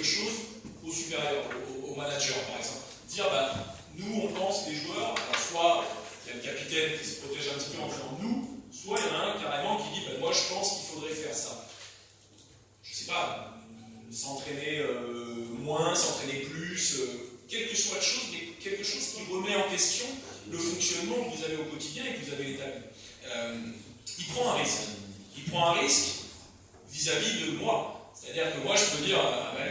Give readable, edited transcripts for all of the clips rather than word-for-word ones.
quelque chose au supérieur, au manager par exemple. Dire, nous on pense les joueurs, soit il y a le capitaine qui se protège un petit peu en disant nous, soit il y en a un carrément qui dit, moi je pense qu'il faudrait faire ça. Je sais pas, s'entraîner moins, s'entraîner plus, quelque soit de chose, mais quelque chose qui remet en question le fonctionnement que vous avez au quotidien et que vous avez établi. Il prend un risque. Il prend un risque vis-à-vis de moi. C'est-à-dire que moi, je peux dire,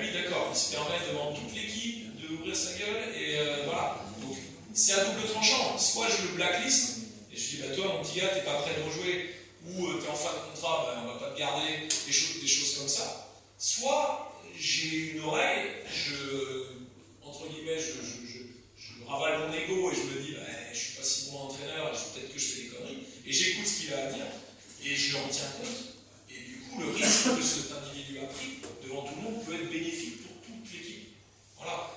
lui, d'accord, il se permet devant toute l'équipe d'ouvrir sa gueule, et voilà. Donc, c'est à double tranchant. Soit je le blacklist, et je dis, toi, mon petit gars, t'es pas prêt de rejouer, ou t'es en fin de contrat, on va pas te garder, des choses comme ça. Soit j'ai une oreille, entre guillemets, je ravale mon ego et je me dis, je suis pas si bon entraîneur, peut-être que je fais des conneries, et j'écoute ce qu'il a à dire, et je en tiens compte, et du coup, le risque que cet individu a pris devant tout le monde peut être bénéfique pour toute l'équipe. Voilà.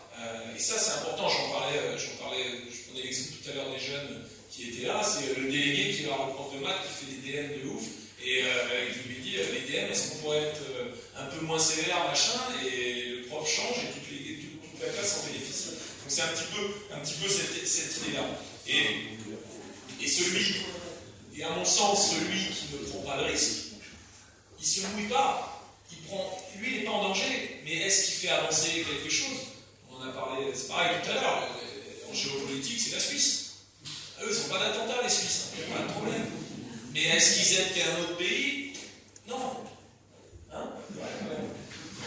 Et ça, c'est important, je prenais l'exemple tout à l'heure des jeunes qui étaient là, c'est le délégué qui va voir le prof de maths qui fait des DM de ouf, et qui lui dit, les DM, est-ce qu'on pourrait être un peu moins sévère, machin, et le prof change, et toute la classe en bénéficie. Donc c'est un petit peu cette idée-là. Et à mon sens, celui qui ne prend pas de risque, il ne se mouille pas. Lui, il n'est pas en danger, mais est-ce qu'il fait avancer quelque chose? On en a parlé, c'est pareil tout à l'heure, en géopolitique, c'est la Suisse. Eux, ils n'ont pas d'attentat, les Suisses, il n'y a pas de problème. Mais est-ce qu'ils aident qu'un autre pays? Non. Hein?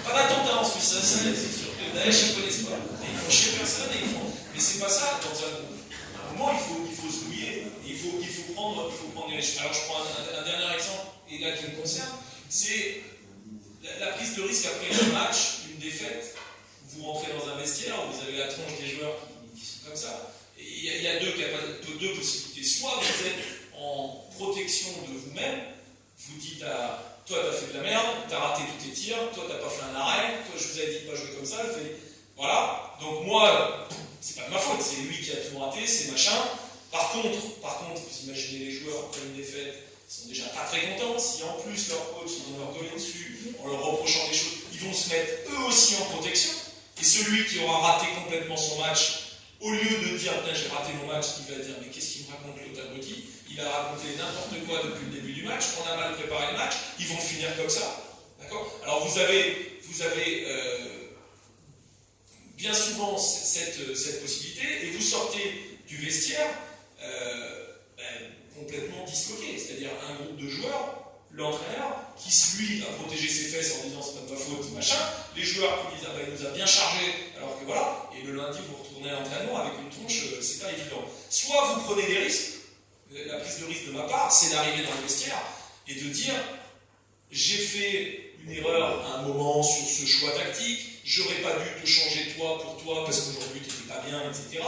Pas d'attentat en Suisse, ça c'est sûr que Daesh, ils ne connaissent pas. Et ils font chier personne, mais c'est pas ça. À un moment, il faut se mouiller, et il faut prendre des risques. Alors, je prends un dernier exemple, et là qui me concerne, c'est la prise de risque après un match, une défaite. Vous rentrez dans un vestiaire, vous avez la tronche des joueurs qui sont comme ça. Et il y a deux possibilités. Soit vous êtes en protection de vous-même, vous dites à toi, t'as fait de la merde, t'as raté tous tes tirs, toi, t'as pas fait un arrêt, toi, je vous avais dit de pas jouer comme ça, voilà. Donc moi, c'est pas de ma faute, c'est lui qui a tout raté, c'est machin. Par contre, vous imaginez les joueurs après une défaite, ils sont déjà pas très contents. Si en plus leur coach, ils vont leur gueuler dessus, en leur reprochant des choses, ils vont se mettre eux aussi en protection. Et celui qui aura raté complètement son match, au lieu de dire, j'ai raté mon match, il va dire, mais qu'est-ce qu'il me raconte l'autre abruti? Il a raconté n'importe quoi depuis le début du match, on a mal préparé le match, ils vont finir comme ça. D'accord? Alors vous avez bien souvent cette possibilité, et vous sortez du vestiaire complètement disloqué. C'est-à-dire un groupe de joueurs, l'entraîneur, qui lui a protégé ses fesses en disant c'est pas de ma faute, machin, les joueurs qui disent il nous a bien chargé, alors que voilà, et le lundi vous retournez à l'entraînement avec une tronche, c'est pas évident. Soit vous prenez des risques, la prise de risque de ma part, c'est d'arriver dans le vestiaire et de dire j'ai fait une erreur à un moment sur ce choix tactique, j'aurais pas dû te changer toi pour toi parce qu'aujourd'hui tu n'étais pas bien, etc.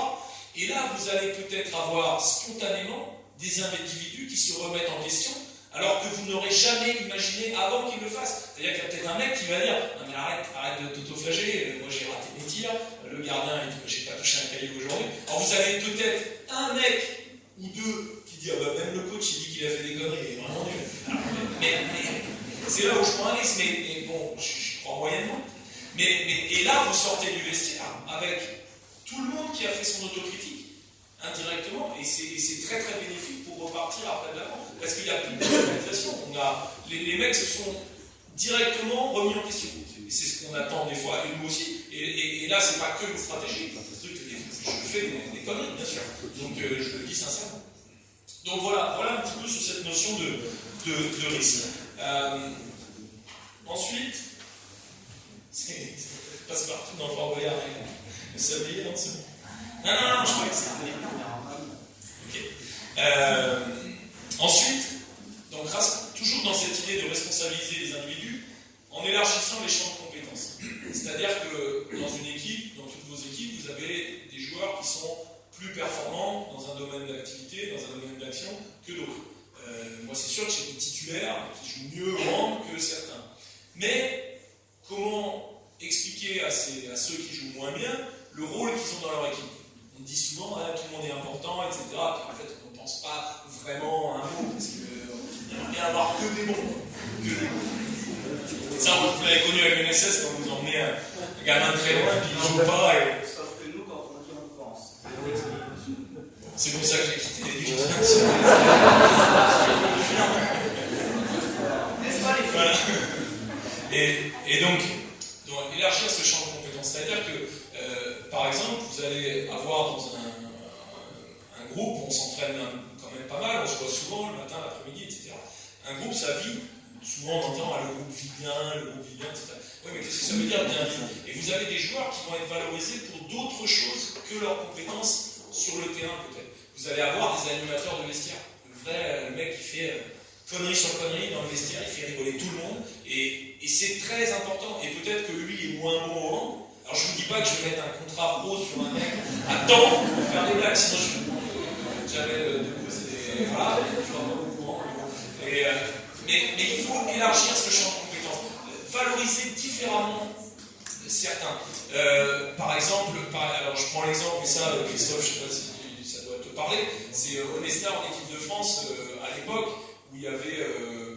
Et là vous allez peut-être avoir spontanément des individus qui se remettent en question alors que vous n'aurez jamais imaginé avant qu'ils le fassent. C'est-à-dire qu'il y a peut-être un mec qui va dire non mais arrête de t'autoflageller, moi j'ai raté mes tirs, le gardien il dit j'ai pas touché un caillou aujourd'hui. Alors vous avez peut-être un mec ou deux qui dit même le coach il dit qu'il a fait des conneries, il est vraiment nul. Mais c'est là où je prends un risque, mais bon, je crois moyennement. Et là vous sortez du vestiaire avec tout le monde qui a fait son autocritique indirectement, et c'est très très bénéfique pour repartir après de l'avant, parce qu'il n'y a plus de réalisation. Les mecs se sont directement remis en question, et c'est ce qu'on attend des fois, et nous aussi, et là c'est pas que une stratégie, je fais des conneries bien sûr, donc je le dis sincèrement. Donc voilà un petit peu sur cette notion de risque. Ensuite, ça passe partout dans le Fort Boyard, vous saviez, non, c'est bon. Non, je crois que c'est... Ok. Ensuite, donc, toujours dans cette idée de responsabiliser les individus, en élargissant les champs de compétences. C'est-à-dire que dans une équipe, dans toutes vos équipes, vous avez des joueurs qui sont plus performants dans un domaine d'activité, dans un domaine d'action, que d'autres. Moi, c'est sûr que j'ai des titulaires qui jouent mieux au hand que certains. Mais, comment expliquer à ceux qui jouent moins bien le rôle qu'ils ont dans leur équipe? On dit souvent, tout le monde est important, etc. Puis en fait, on ne pense pas vraiment à un mot, parce qu'il aimerait bien avoir que des bons. Ça, vous l'avez connu avec l'UNSS, quand vous emmenez un gamin très loin, puis il joue pas. Sauf que nous, quand on dit on pense. C'est pour ça que j'ai quitté l'éducation nationale. N'est-ce pas les filles? Voilà. Et donc, élargir ce champ de compétences, c'est-à-dire que, par exemple, vous allez avoir dans un groupe, on s'entraîne quand même pas mal, on se voit souvent le matin, l'après-midi, etc. Un groupe, ça vit, souvent on entend le groupe vit bien, etc. Oui, mais qu'est-ce que ça veut dire bien vivre? Et vous avez des joueurs qui vont être valorisés pour d'autres choses que leurs compétences sur le terrain, peut-être. Vous allez avoir des animateurs de vestiaire. Le mec qui fait connerie sur connerie dans le vestiaire, il fait rigoler tout le monde, et c'est très important. Et peut-être que lui est moins bon au hand. Alors je ne vous dis pas que je vais mettre un contrat pro sur un mec à temps pour faire des blagues, sinon je ne jamais de cause des. Voilà, je suis pas au courant. Mais il faut élargir ce champ de compétences, valoriser différemment certains. Par exemple, alors je prends l'exemple, mais ça, Christophe, je ne sais pas si ça doit te parler, c'est Onesta en équipe de France à l'époque, où il y avait,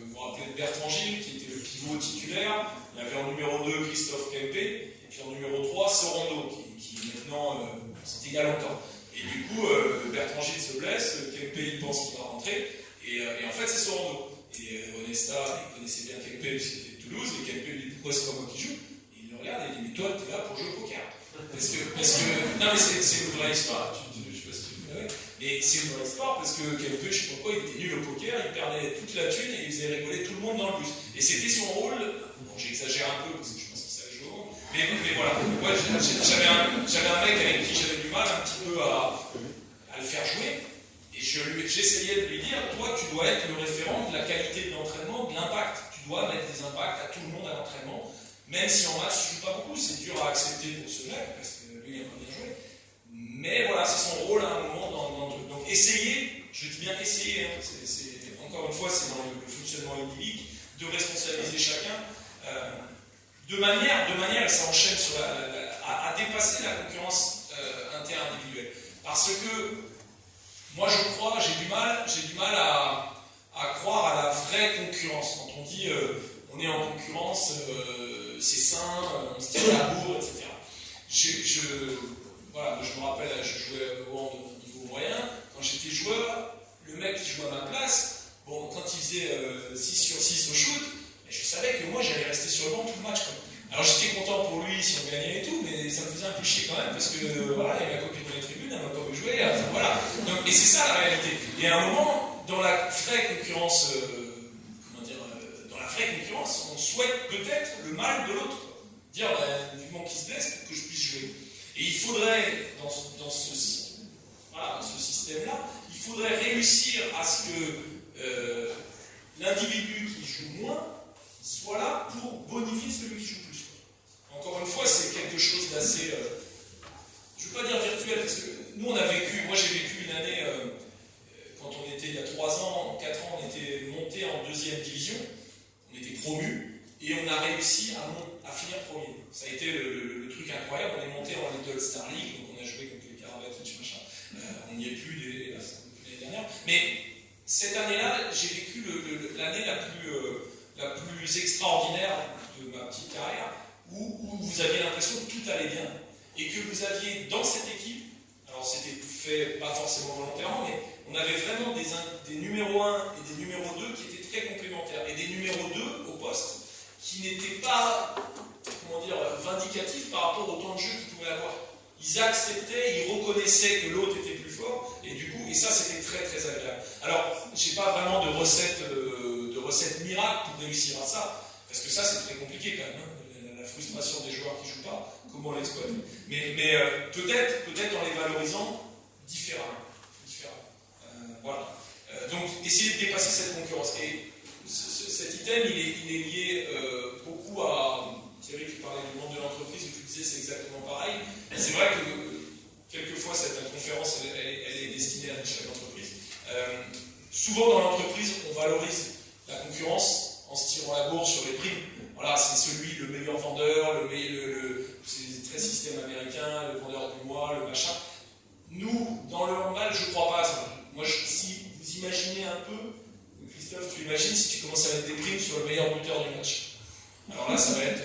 vous vous rappelez de Bertrand Gilles, qui était le pivot titulaire, il y avait en numéro 2 Christophe Kempe, et puis en numéro 3 Sorando, qui maintenant, c'était il y a longtemps. Et du coup, Bertrand Gilles se blesse, Kempe il pense qu'il va rentrer, et en fait c'est Sorando. Et Onesta, il connaissait bien Kempe, puisqu'il était de Toulouse, et Kempe lui dit pourquoi c'est pas moi qui joue? Et il le regarde et il dit mais toi t'es là pour jouer au poker. Parce que non mais c'est une vraie histoire, je sais pas si tu le connais, mais c'est une vraie histoire parce que Kempe, je sais pas pourquoi, il était nul au poker, il perdait toute la thune et il faisait rigoler tout le monde dans le bus. Et c'était son rôle, bon j'exagère un peu parce que je pense qu'il savait jouer au monde, mais voilà, moi j'avais un mec avec qui j'avais du mal un petit peu à le faire jouer. Et j'essayais de lui dire, toi, tu dois être le référent de la qualité de l'entraînement, de l'impact. Tu dois mettre des impacts à tout le monde à l'entraînement, même si en match, tu ne joues pas beaucoup. C'est dur à accepter pour ce mec, parce que lui, il n'a pas bien joué. Mais voilà, c'est son rôle à un moment dans le truc. Donc, essayez, je dis bien essayer, hein, encore une fois, c'est dans le fonctionnement idyllique, de responsabiliser chacun, de manière, et ça enchaîne sur à dépasser la concurrence inter-individuelle. Parce que, moi, je crois, j'ai du mal à croire à la vraie concurrence. Quand on dit on est en concurrence, c'est sain, on se tire la bourre, etc. Voilà, je me rappelle, je jouais au hand au niveau moyen. Quand j'étais joueur, le mec qui jouait à ma place, bon, quand il faisait 6 sur 6 au shoot, je savais que moi, j'allais rester sur le banc tout le match, quoi. Alors j'étais content pour lui si on gagnait et tout, mais ça me faisait un peu chier quand même, parce que voilà, il y avait ma copine dans les tribunes, elle m'a pas vu jouer, enfin voilà. Donc, et c'est ça la réalité. Et à un moment, dans la vraie concurrence, dans la vraie concurrence, on souhaite peut-être le mal de l'autre. Dire, vivement qu'il se blesse pour que je puisse jouer. Et il faudrait, dans ce système-là, il faudrait réussir à ce que l'individu qui joue moins soit là pour bonifier celui qui joue plus. Encore une fois, c'est quelque chose d'assez, je ne veux pas dire virtuel, parce que nous on a vécu, moi j'ai vécu une année, quand on était il y a 3 ans, 4 ans, on était monté en 2e division, on était promu, et on a réussi à finir premier. Ça a été le truc incroyable, on est monté en Little Star League, donc on a joué contre les Carabats, machin, on n'y est plus depuis l'année dernière, mais cette année-là, j'ai vécu l'année la plus extraordinaire de ma petite carrière, où vous aviez l'impression que tout allait bien, et que vous aviez dans cette équipe, alors c'était fait pas forcément volontairement, mais on avait vraiment des numéros 1 et des numéros 2 qui étaient très complémentaires, et des numéros 2 au poste qui n'étaient pas, vindicatifs par rapport au temps de jeu qu'ils pouvaient avoir. Ils acceptaient, ils reconnaissaient que l'autre était plus fort, et du coup, et ça c'était très très agréable. Alors, j'ai pas vraiment de recette miracle pour réussir à ça, parce que ça c'est très compliqué quand même, hein. La frustration des joueurs qui ne jouent pas, comment l'exploiter. Mais peut-être en les valorisant différemment. Voilà. Donc, essayer de dépasser cette concurrence. Et cet item, il est lié beaucoup à... Thierry, tu parlais du monde de l'entreprise, où tu disais c'est exactement pareil. C'est vrai que quelquefois, cette conférence, elle est destinée à des chefs d'entreprise. Souvent, dans l'entreprise, on valorise la concurrence en se tirant la bourre sur les primes. Voilà, c'est le meilleur vendeur, c'est très système américain, le vendeur du mois, le machin. Nous, dans le handball, je ne crois pas à ça. Moi, si vous imaginez un peu, Christophe, tu imagines si tu commences à mettre des primes sur le meilleur buteur du match. Alors là, ça va être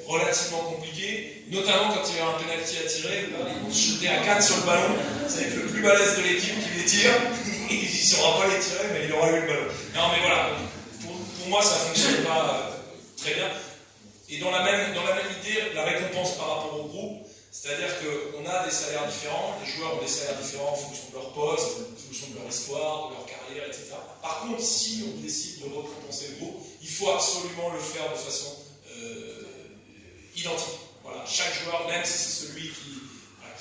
relativement compliqué, notamment quand il y aura un penalty à tirer, là, ils vont se jeter à 4 sur le ballon, ça va être le plus balèze de l'équipe qui les tire, il ne saura pas les tirer, mais il aura eu le ballon. Non mais voilà, pour moi ça ne fonctionne pas très bien. Et dans la même idée, la récompense par rapport au groupe, c'est-à-dire qu'on a des salaires différents, les joueurs ont des salaires différents en fonction de leur poste, en fonction de leur histoire, de leur carrière, etc. Par contre, si on décide de récompenser le groupe, il faut absolument le faire de façon identique. Voilà, chaque joueur, même si c'est celui qui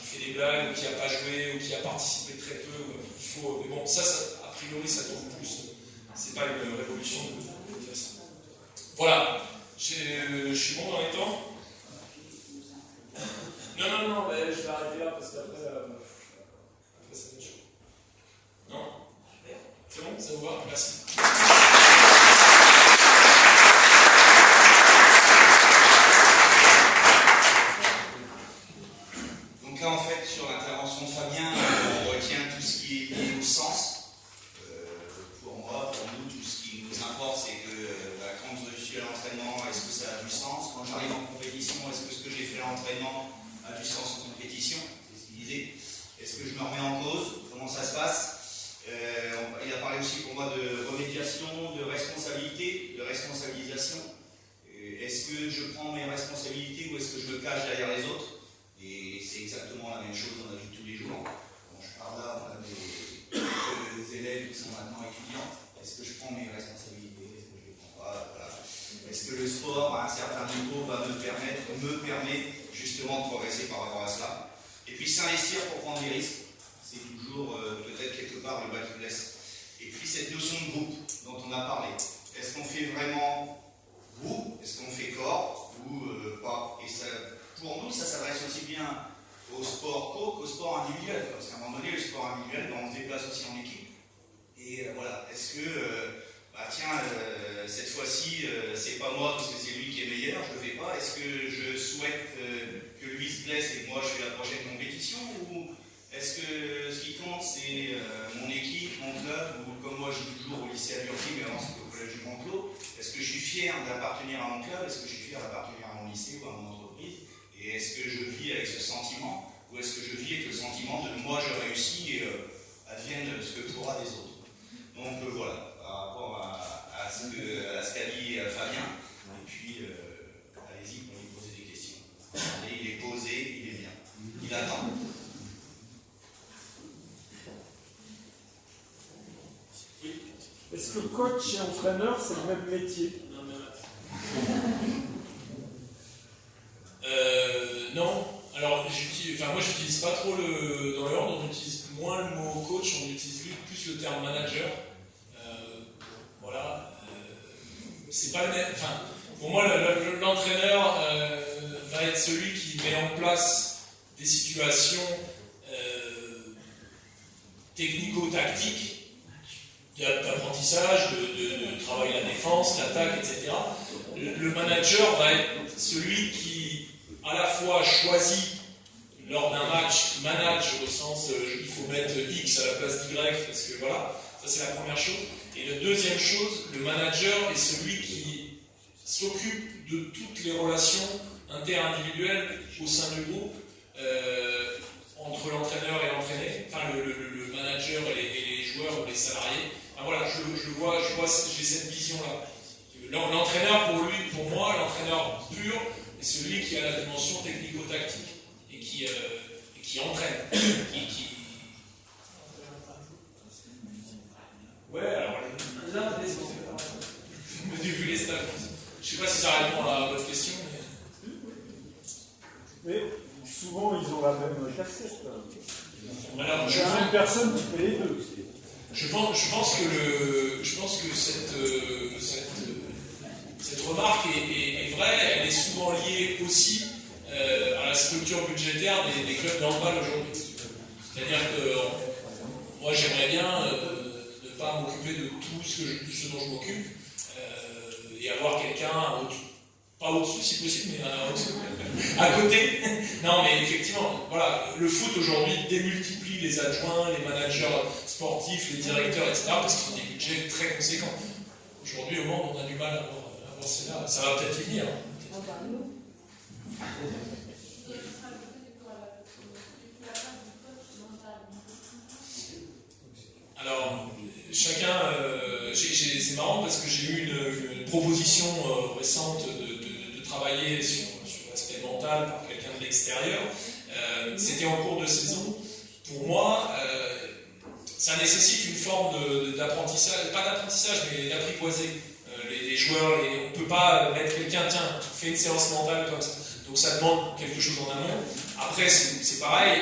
fait des blagues, ou qui n'a pas joué, ou qui a participé très peu, il faut. Mais bon, ça a priori, ça tombe plus. C'est pas une révolution de faire ça. Voilà, je suis bon dans les temps. Non, mais je vais arrêter là parce qu'après, ça va être chaud. Non? C'est bon? Ça vous va? Merci. Donc là, en fait, sur l'intervention de Fabien, on retient tout ce qui est lié au sens. Pour moi, pour nous, tout ce qui nous importe, c'est que quand je suis à l'entraînement, est-ce que ça a du sens? Quand j'arrive en compétition, est-ce que ce que j'ai fait à l'entraînement a du sens en compétition? C'est ce qu'il disait. Est-ce que je me remets en cause? Comment ça se passe? Il a parlé aussi pour moi de remédiation, de responsabilité, de responsabilisation. Est-ce que je prends mes responsabilités ou est-ce que je me cache derrière les autres? Et c'est exactement la même chose dans la vie de tous les jours. Bon, je parle là, on a des élèves qui sont maintenant étudiants. Est-ce que je prends mes responsabilités? Est-ce que je les prends pas? Voilà. Est-ce que le sport, à un certain niveau, me permet justement de progresser par rapport à cela? Et puis s'investir pour prendre des risques. C'est toujours peut-être quelque part le bas qui blesse. Et puis cette notion de groupe dont on a parlé. Est-ce qu'on fait vraiment groupe? Est-ce qu'on fait corps ou pas? Et ça, pour nous, ça s'adresse aussi bien au sport co qu'au sport individuel. Parce qu'à un moment donné, le sport individuel, on se déplace aussi en équipe. Et voilà, est-ce que, cette fois-ci, c'est pas moi parce que c'est lui qui est meilleur, je le fais pas. Est-ce que je souhaite que lui se blesse et que moi je fais la prochaine compétition? Ou est-ce que ce qui compte, c'est mon équipe, mon club, ou comme moi je dis toujours au lycée à Burti, mais avant c'était au collège du Mont-Clos, est-ce que je suis fier d'appartenir à mon club? Est-ce que je suis fier d'appartenir à mon lycée ou à mon entreprise? Et est-ce que je vis avec ce sentiment? Ou est-ce que je vis avec le sentiment de moi je réussis et advienne ce que pourra des autres? Donc voilà, par rapport à ce qu'a dit Fabien, et puis allez-y pour lui poser des questions. Et il est posé, il est bien, il attend. Est-ce que coach et entraîneur, c'est le même métier? Non. Alors, moi, j'utilise pas trop dans l'ordre, on utilise moins le mot coach, on utilise plus le terme manager. Voilà. C'est pas le même. Enfin, pour moi, l'entraîneur va être celui qui met en place des situations technico-tactiques d'apprentissage, de travail à la défense, l'attaque, etc. Le manager va être celui qui, à la fois, choisit lors d'un match, manage au sens il faut mettre X à la place d'Y, parce que voilà, ça c'est la première chose. Et la deuxième chose, le manager est celui qui s'occupe de toutes les relations inter-individuelles au sein du groupe, entre l'entraîneur et l'entraîné, enfin le manager et les joueurs ou les salariés. Enfin, voilà, j'ai cette vision-là. L'entraîneur, pour moi, l'entraîneur pur est celui qui a la dimension technico-tactique et qui entraîne. Ouais, alors vu les staffs. Je ne sais pas si ça répond à votre question. Mais souvent, ils ont la même casquette. Alors, j'ai une personne qui fait les deux. Je pense que cette remarque est vraie, elle est souvent liée aussi à la structure budgétaire des clubs de handball aujourd'hui. C'est-à-dire que moi j'aimerais bien ne pas m'occuper de tout ce dont je m'occupe et avoir quelqu'un pas au-dessus si possible, mais à côté. Non, mais effectivement, voilà, le foot aujourd'hui démultiplie les adjoints, les managers sportifs, les directeurs, etc. parce qu'ils ont des budgets très conséquents. Aujourd'hui, au monde, on a du mal à avoir Bon, ça va peut-être y venir. Alors, chacun, c'est marrant parce que j'ai eu une proposition récente de travailler sur l'aspect mental par quelqu'un de l'extérieur. C'était en cours de saison. Pour moi, ça nécessite une forme d'apprentissage, pas d'apprentissage, mais d'apprivoiser les joueurs. On ne peut pas mettre quelqu'un, tiens, fais une séance mentale comme ça. Donc ça demande quelque chose en amont. Après, c'est pareil.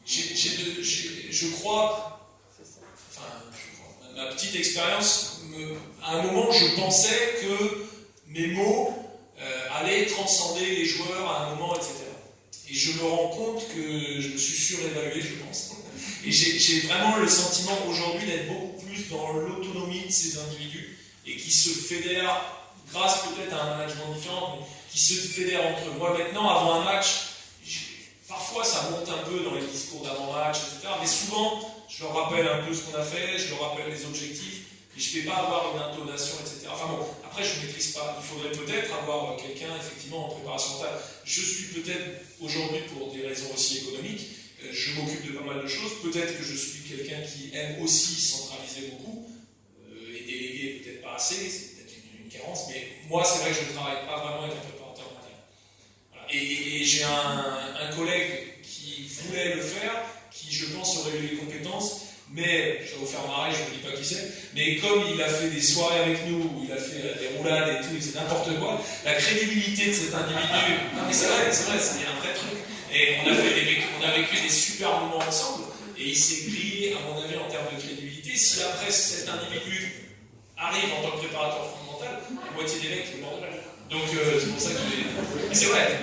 Je crois, ma petite expérience, à un moment, je pensais que mes mots allaient transcender les joueurs à un moment, etc. Et je me rends compte que je me suis surévalué, je pense. Et j'ai vraiment le sentiment aujourd'hui d'être beaucoup plus dans l'autonomie de ces individus et qui se fédèrent, grâce peut-être à un management différent, mais qui se fédèrent entre eux. Moi maintenant, avant un match, parfois ça monte un peu dans les discours d'avant-match, etc. Mais souvent, je leur rappelle un peu ce qu'on a fait, je leur rappelle les objectifs, et je ne vais pas avoir une intonation, etc. Enfin bon, après je ne maîtrise pas. Il faudrait peut-être avoir quelqu'un, effectivement, en préparation mentale. Je suis peut-être, aujourd'hui, pour des raisons aussi économiques, je m'occupe de pas mal de choses. Peut-être que je suis quelqu'un qui aime aussi centraliser beaucoup, et déléguer peut-être pas assez, c'est peut-être une carence, mais moi, c'est vrai que je ne travaille pas vraiment avec un préparateur mental. Voilà. Et j'ai un collègue qui voulait le faire, qui, je pense, aurait eu les compétences, mais, je vais vous faire marrer, je ne vous dis pas qui c'est, mais comme il a fait des soirées avec nous, où il a fait des roulades et tout, et c'est n'importe quoi, la crédibilité de cet individu, non mais c'est vrai, c'est un vrai truc. Et on a vécu des super moments ensemble, et il s'est grillé, à mon avis, en termes de crédibilité. Si après cet individu arrive en tant que préparateur fondamental, la moitié des mecs, c'est le bordel. Donc c'est pour ça que mais c'est vrai.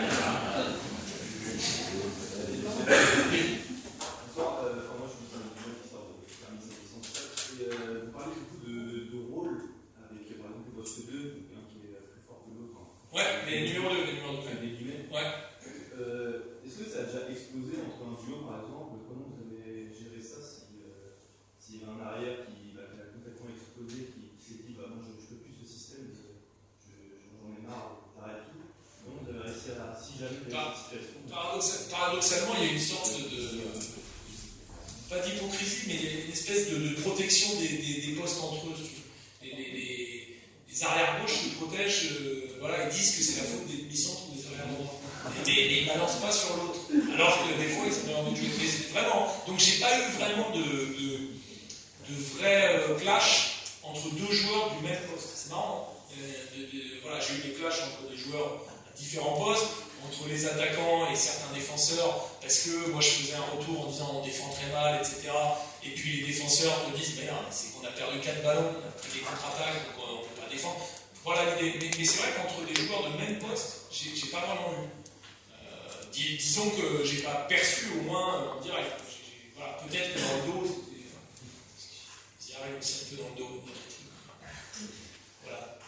Vous parlez beaucoup de rôle avec, par exemple, le poste 2, un qui est plus fort que l'autre. Ouais, les numéros 2, les numéros 2. Ouais. Est-ce que ça a déjà explosé entre un duo, par exemple? Comment vous avez géré ça s'il y a un arrière qui a complètement explosé, qui s'est dit, bah, moi je ne peux plus ce système, j'en ai marre, t'arrêtes tout. Comment vous avez réussi à, si jamais il y a cette situation? Paradoxalement, il y a une sorte pas d'hypocrisie, mais il y a une espèce de protection des postes entre eux. Les arrière-gauches se protègent, voilà, ils disent que c'est la faute des demi-centres ou des arrière-droits. Mais ils ne balancent pas sur l'autre. Alors que des fois, ils avaient envie de jouer. Mais vraiment. Donc, j'ai pas eu vraiment de vrai clash entre deux joueurs du même poste. C'est marrant. Voilà, j'ai eu des clashs entre des joueurs à différents postes, entre les attaquants et certains défenseurs, parce que moi je faisais un retour en disant on défend très mal, etc. Et puis les défenseurs te disent merde, c'est qu'on a perdu 4 ballons, on a pris des contre-attaques, donc on ne peut pas défendre. Voilà l'idée. Mais c'est vrai qu'entre des joueurs de même poste, j'ai pas vraiment eu. Disons que j'ai pas perçu au moins en direct. Voilà, peut-être que dans le dos, ça arrive aussi un peu dans le dos. Voilà.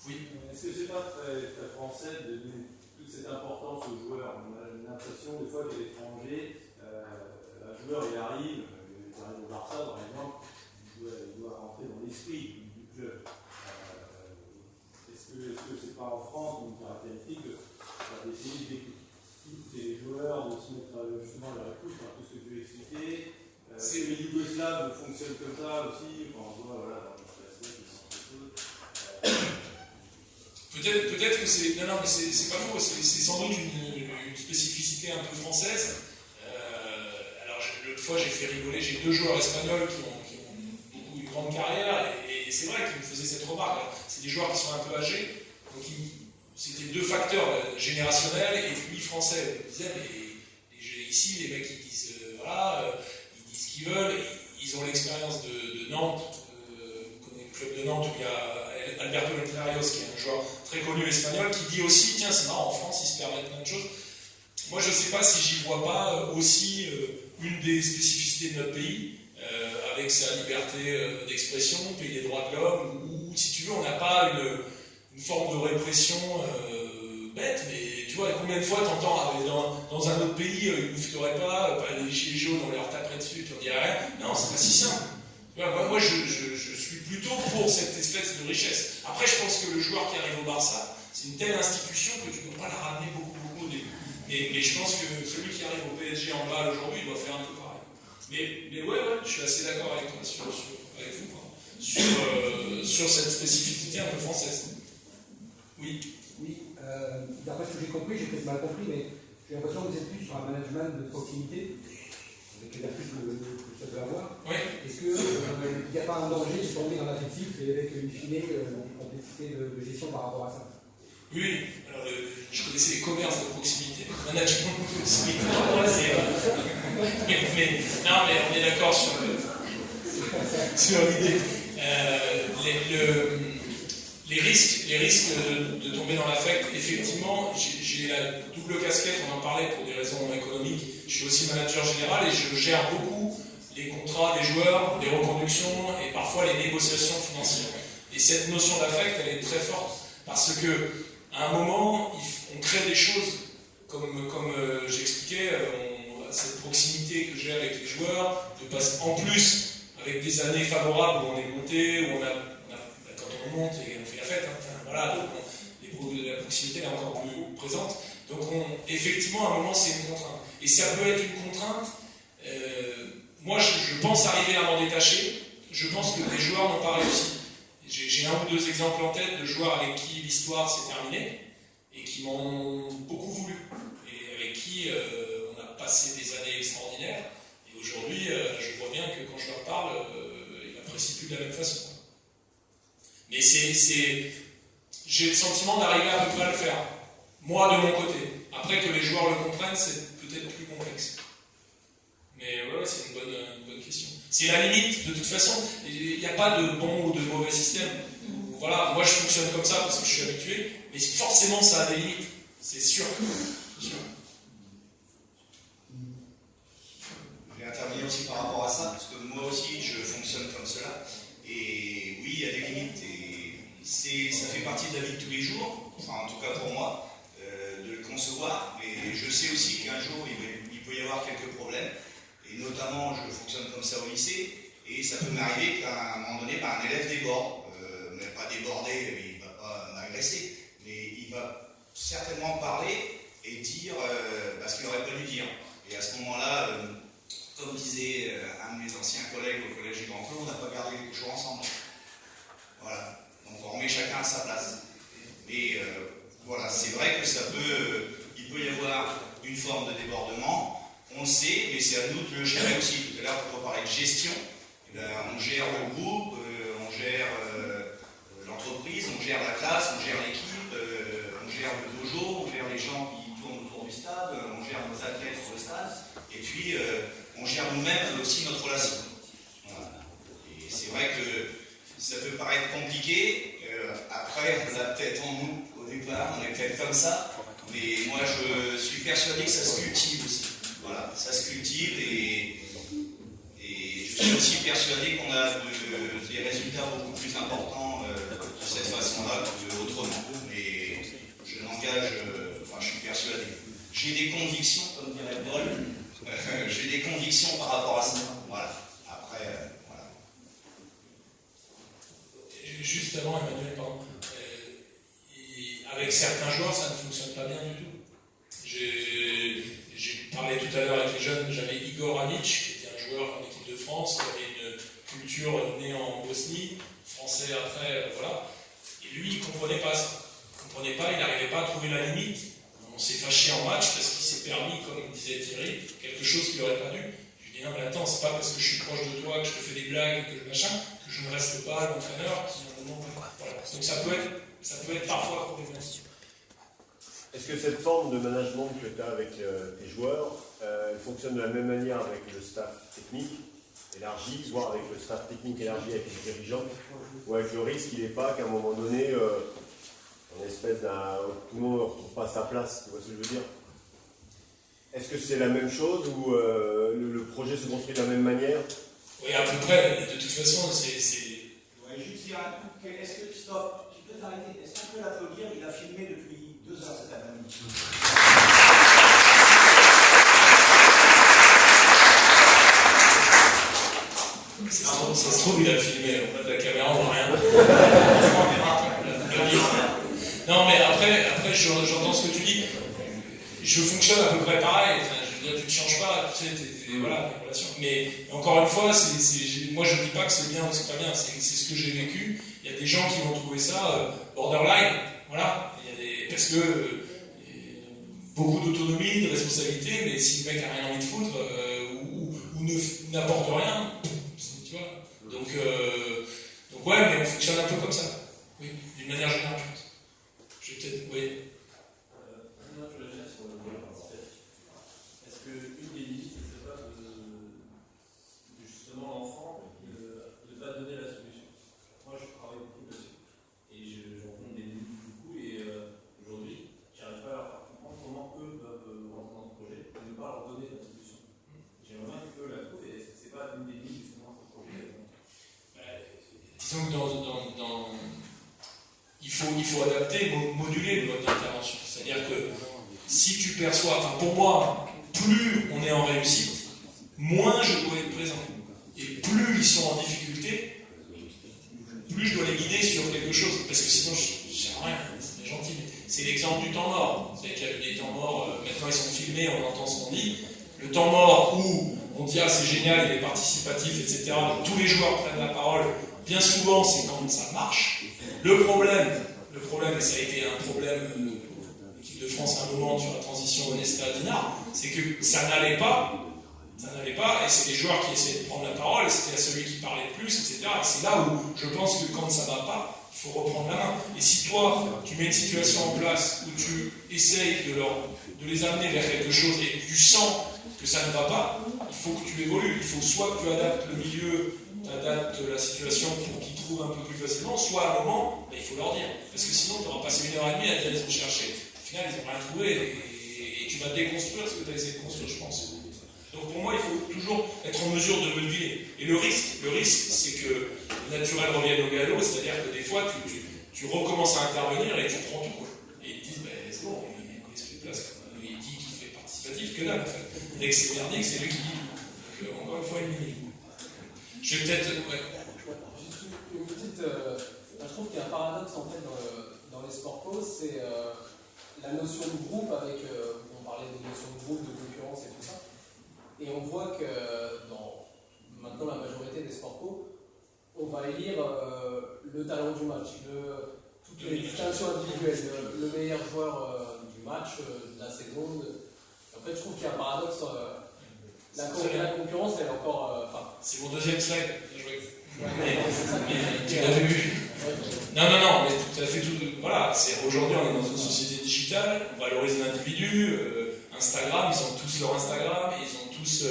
Oui. Est-ce que c'est pas très français de donner toute cette importance aux joueurs? On a l'impression des fois qu'à l'étranger, un joueur il arrive au Barça par exemple, il doit rentrer dans l'esprit du club. Est-ce que c'est pas en France une caractéristique d'essayer d'écouter les joueurs, de se mettre justement à leur écoute, un peu ce que tu as expliqué? Les Yougoslaves fonctionnent comme ça aussi, quand on voit voilà, dans le classique, Peut-être que c'est. Non, mais c'est pas faux, c'est sans doute une spécificité un peu française. Alors, l'autre fois, j'ai fait rigoler, j'ai 2 joueurs espagnols qui ont beaucoup une grande carrière, et c'est vrai qu'ils me faisaient cette remarque. C'est des joueurs qui sont un peu âgés, donc c'était 2 facteurs générationnels, et puis français. Ils disaient, mais ici, les mecs, ils disent, voilà, ils disent ce qu'ils veulent, ils ont l'expérience de Nantes, vous connaissez le club de Nantes où il y a Alberto Larios, qui est un joueur très connu espagnol, qui dit aussi, tiens, c'est marrant, en France, ils se permettent plein de choses. Moi, je ne sais pas si j'y vois pas aussi une des spécificités de notre pays, avec sa liberté d'expression, pays des droits de l'homme, où, si tu veux, on n'a pas une forme de répression bête, mais tu vois, combien de fois t'entends dans un autre pays, ils ne nous feraient pas les gilets jaunes, on leur taperait dessus, tu leur dirais rien. Non, c'est pas si simple. Moi, je suis suis plutôt pour cette espèce de richesse. Après, je pense que le joueur qui arrive au Barça, c'est une telle institution que tu ne peux pas la ramener beaucoup au début. Mais je pense que celui qui arrive au PSG en balle aujourd'hui doit faire un peu pareil. Mais ouais, je suis assez d'accord avec toi sur cette spécificité un peu française. Oui. Oui, d'après ce que j'ai compris, j'ai peut-être mal compris, mais j'ai l'impression que vous êtes plus sur un management de proximité, avec les vertus que ça peut avoir. Oui. Est-ce qu'il n'y a pas un danger de tomber dans l'affectif et avec une fine complexité de gestion par rapport à ça? Oui, alors je connaissais les commerces de proximité, le management de proximité, non, mais on est d'accord sur l'idée. Les risques de tomber dans l'affect, effectivement, j'ai la double casquette, on en parlait pour des raisons économiques. Je suis aussi manager général et je gère beaucoup les contrats des joueurs, les reconductions et parfois les négociations financières. Et cette notion d'affect, elle est très forte parce que à un moment, on crée des choses comme j'expliquais, cette proximité que j'ai avec les joueurs, de passer en plus avec des années favorables où on est monté, où quand on monte et on fait la fête, voilà, donc la proximité est encore plus présente. Donc effectivement, à un moment, c'est une contrainte. Et ça peut être une contrainte. Moi, je pense arriver à m'en détacher. Je pense que les joueurs n'ont pas réussi. J'ai un ou deux exemples en tête de joueurs avec qui l'histoire s'est terminée et qui m'ont beaucoup voulu. Et avec qui on a passé des années extraordinaires. Et aujourd'hui, je vois bien que quand je leur parle, ils n'apprécient plus de la même façon. Mais j'ai le sentiment d'arriver à peu près à le faire. Moi, de mon côté. Après que les joueurs le comprennent, c'est peut-être plus complexe. Mais ouais, c'est une bonne question. C'est la limite, de toute façon. Il n'y a pas de bon ou de mauvais système. Voilà, moi je fonctionne comme ça parce que je suis habitué, mais forcément ça a des limites. C'est sûr. Je vais intervenir aussi par rapport à ça, parce que moi aussi je fonctionne comme cela. Et oui, il y a des limites. Et ça fait partie de la vie de tous les jours, enfin en tout cas pour moi, de le concevoir. Mais je sais aussi qu'un jour il peut y avoir quelques problèmes. Et notamment, je fonctionne comme ça au lycée, et ça peut m'arriver qu'à un moment donné, un élève déborde, mais pas débordé, il ne va pas m'agresser, mais il va certainement parler et dire ce qu'il n'aurait pas dû dire. Et à ce moment-là, comme disait un de mes anciens collègues au collège du Grand Clos, on n'a pas gardé les cochons ensemble. Voilà, donc on remet chacun à sa place. Mais voilà, c'est vrai que il peut y avoir une forme de débordement. On le sait, mais c'est à nous de le gérer aussi. Tout à l'heure, pour parler de gestion, on gère le groupe, on gère l'entreprise, on gère la classe, on gère l'équipe, on gère le dojo, on gère les gens qui tournent autour du stade, on gère nos athlètes sur le stade, et puis on gère nous-mêmes aussi notre relation. Voilà. Et c'est vrai que ça peut paraître compliqué. Après, on l'a peut-être en nous au départ, on est peut-être comme ça, mais moi je suis persuadé que ça se cultive aussi. Voilà, ça se cultive et je suis aussi persuadé qu'on a des résultats beaucoup plus importants de cette façon-là qu'autrement. Mais je l'engage, je suis persuadé. J'ai des convictions, comme dirait Paul, j'ai des convictions par rapport à ça. Voilà. Après, voilà. Juste avant, Emmanuel, pardon. Avec certains joueurs, ça ne fonctionne pas bien du tout. J'ai parlé tout à l'heure avec les jeunes, j'avais Igor Anic, qui était un joueur en équipe de France, qui avait une culture née en Bosnie, français après, voilà. Et lui, il ne comprenait pas ça. Il ne comprenait pas, il n'arrivait pas à trouver la limite. On s'est fâché en match parce qu'il s'est permis, comme disait Thierry, quelque chose qu'il n'aurait pas dû. Je lui dis non, mais attends, c'est pas parce que je suis proche de toi, que je te fais des blagues, que je ne reste pas à l'entraîneur. Voilà. Donc ça peut être parfois problématique. Est-ce que cette forme de management que tu as avec tes joueurs, elle fonctionne de la même manière avec le staff technique élargi, voire avec le staff technique élargi avec les dirigeants, ou avec le risque qu'il n'est pas qu'à un moment donné, en espèce tout le monde ne retrouve pas sa place, tu vois ce que je veux dire? Est-ce que c'est la même chose ou le projet se construit de la même manière? Oui, à peu près, de toute façon, c'est... Je voudrais juste dire un coup, est-ce que stop, tu peux t'arrêter? Est-ce qu'on peut l'applaudir? Il a filmé depuis 2 heures cet après-midi. Ça se trouve, il a filmé, on a de la caméra. après, j'entends ce que tu dis. Je fonctionne à peu près pareil. Enfin, je veux dire, tu ne changes pas, tu sais, voilà, les relations. Mais encore une fois, moi je ne dis pas que c'est bien ou c'est pas bien, c'est ce que j'ai vécu. Il y a des gens qui vont trouver ça borderline, voilà. Parce que beaucoup d'autonomie, de responsabilité, mais si le mec n'a rien envie de foutre ou n'apporte rien, tu vois. Donc ouais, mais on fonctionne un peu comme ça. Oui, d'une manière générale, je pense. Je vais peut-être, oui. Est-ce qu'une des limites, ce ne serait pas justement l'enfant de ne pas donner la solution? Moi, je travaille beaucoup là-dessus. Et j'en compte des limites beaucoup. Et aujourd'hui, je n'arrive pas à leur faire comprendre comment eux peuvent rentrer dans ce projet et ne pas leur donner la solution. J'aimerais bien qu'eux la trouvent. Et est-ce que ce n'est pas une des limites justement de ce projet? Disons que il faut adapter, moduler le mode d'intervention. C'est-à-dire que si tu perçois, enfin pour moi, plus on est en réussite, moins je dois être présent. Et plus ils sont en difficulté, plus je dois les guider sur quelque chose. Parce que sinon, je ne sais rien, c'est gentil. C'est l'exemple du temps mort. Vous avez déjà vu des temps morts, maintenant ils sont filmés, on entend ce qu'on dit. Le temps mort où on dit ah c'est génial, il est participatif, etc. Donc tous les joueurs prennent la parole. Bien souvent, c'est quand ça marche. Le problème, et ça a été un problème l'équipe de France à un moment sur la transition Onesta-Dinard, c'est que ça n'allait pas, et c'est les joueurs qui essayaient de prendre la parole, et c'était celui qui parlait le plus, etc. Et c'est là où je pense que quand ça ne va pas, il faut reprendre la main. Et si toi, tu mets une situation en place où tu essayes de les amener vers quelque chose et tu sens que ça ne va pas, il faut que tu évolues. Il faut soit que tu adaptes le milieu, tu adaptes la situation pour qu'ils trouvent un peu plus facilement, soit à un moment, il faut leur dire. Parce que sinon, tu auras passé 1h30 à dire ils ont cherché. Au final, ils n'ont rien trouvé et tu vas déconstruire ce que tu as essayé de construire, je pense. Donc pour moi, il faut toujours être en mesure de moduler. Et le risque, c'est que le naturel revienne au galop, c'est-à-dire que des fois, tu recommences à intervenir et tu prends tout. Et ils disent, c'est bon, il connaît ce qui place. Il dit qu'il fait participatif, que là, en fait. Dès que c'est merdique, c'est lui qui dit tout. Donc encore une fois, une limite. Je vais peut-être... Ouais. Juste une petite... je trouve qu'il y a un paradoxe, en fait, dans les sports co, c'est la notion de groupe avec... on parlait des notions de groupe, de concurrence et tout ça. Et on voit que dans maintenant la majorité des sports co, on va élire le talent du match, toutes les distinctions individuelles, le meilleur joueur du match, de la seconde. En fait, je trouve qu'il y a un paradoxe. La concurrence, elle est encore. C'est mon deuxième slide. Bien joué. Mais tu l'avais vu. Non, mais tout à fait tout. Voilà, aujourd'hui, on est dans une société digitale, on valorise l'individu. Instagram, ils ont tous leur Instagram, ils ont tous,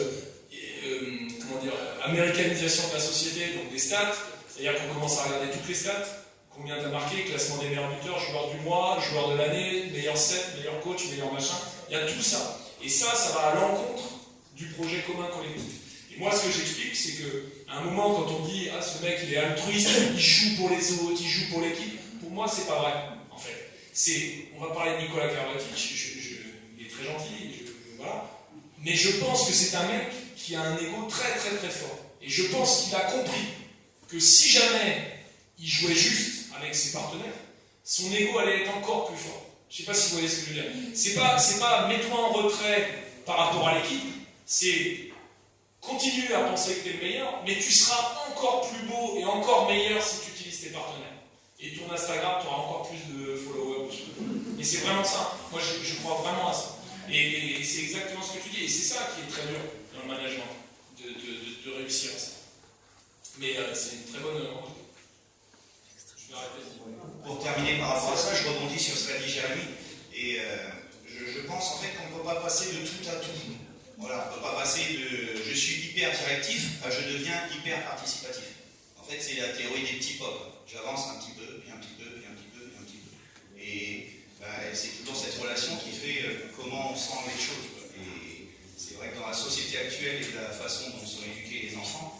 américanisation de la société, donc des stats, c'est-à-dire qu'on commence à regarder toutes les stats, combien tu as marqué, classement des meilleurs buteurs, joueur du mois, joueur de l'année, meilleur set, meilleur coach, meilleur machin, il y a tout ça. Et ça va à l'encontre du projet commun collectif. Et moi, ce que j'explique, c'est qu'à un moment, quand on dit « Ah, ce mec, il est altruiste, il joue pour les autres, il joue pour l'équipe », pour moi, c'est pas vrai, en fait. On va parler de Nicolas Karabatic, il est très gentil, voilà. Mais je pense que c'est un mec qui a un ego très très très fort. Et je pense qu'il a compris que si jamais il jouait juste avec ses partenaires, son ego allait être encore plus fort. Je ne sais pas si vous voyez ce que je veux dire. C'est pas mets-toi en retrait par rapport à l'équipe, c'est continue à penser que tu es le meilleur, mais tu seras encore plus beau et encore meilleur si tu utilises tes partenaires. Et ton Instagram, tu auras encore plus de followers. Et c'est vraiment ça. Moi, je crois vraiment à ça. Et c'est exactement ce que tu dis. Et c'est ça qui est très dur dans le management, de réussir à ça. Mais c'est une très bonne... Je vais arrêter. Pour terminer par rapport à ça, je rebondis sur ce qu'a dit Jérémy. Et je pense en fait qu'on ne peut pas passer de tout à tout. Voilà, on ne peut pas passer de je suis hyper directif à je deviens hyper participatif. En fait, c'est la théorie des petits pops. J'avance un petit peu, puis un petit peu, puis un petit peu, puis un petit peu. Et c'est toujours cette relation qui fait comment on sent les choses. Et c'est vrai que dans la société actuelle et de la façon dont sont éduqués les enfants,